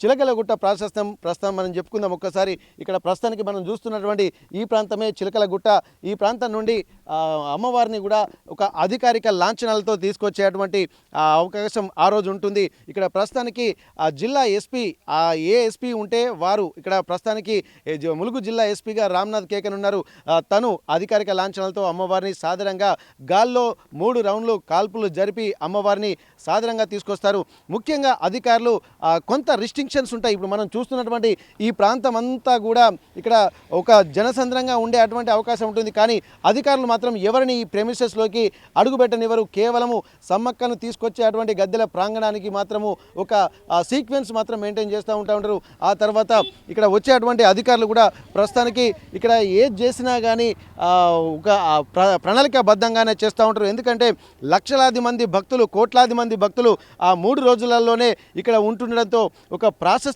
చిలకలగుట్ట ప్రస్తుతం మనం చెప్పుకుందాం ఒక్కసారి. ఇక్కడ ప్రస్తుతానికి మనం చూస్తున్నటువంటి ఈ ప్రాంతమే చిలకలగుట్ట. ఈ ప్రాంతం నుండి అమ్మవారిని కూడా ఒక అధికారిక లాంఛనాలతో తీసుకొచ్చేటువంటి అవకాశం ఆ రోజు ఉంటుంది. ఇక్కడ ప్రస్తుతానికి జిల్లా ఎస్పీ ఏ ఎస్పీ ఉంటే వారు ఇక్కడ ప్రస్తుతానికి ములుగు జిల్లా ఎస్పీగా రామ్నాథ్ కేకన్ ఉన్నారు. తను అధికారిక లాంఛనాలతో అమ్మవారిని సాధారణంగా గాల్లో 3 రౌండ్లు కాల్పులు జరిపి అమ్మవారిని సాధారణంగా తీసుకొస్తారు. ముఖ్యంగా అధికారులు కొంత రిస్ట్రిక్షన్స్ ఉంటాయి. ఇప్పుడు మనం చూస్తున్నటువంటి ఈ ప్రాంతం అంతా కూడా ఇక్కడ ఒక జనసంద్రంగా ఉండే అటువంటి అవకాశం ఉంటుంది. కానీ అధికారులు మాత్రం ఎవరిని ఈ ప్రెమిసెస్లోకి అడుగుపెట్టనివ్వరు. కేవలము సమ్మక్కను తీసుకొచ్చే అటువంటి గద్దెల ప్రాంగణానికి మాత్రము ఒక సీక్వెన్స్ మాత్రం మెయింటైన్ చేస్తూ ఉంటారు. ఆ తర్వాత ఇక్కడ వచ్చేటువంటి అధికారులు కూడా ప్రస్తుతానికి ఇక్కడ ఏది చేసినా కానీ ఒక ప్రణాళికాబద్ధంగానే చేస్తూ ఉంటారు. ఎందుకంటే లక్షలాది మంది భక్తులు, కోట్లాది మంది భక్తులు ఆ 3 రోజులలోనే ఇక్కడ ఉంటుండడంతో ఒక ప్రాశస్త్య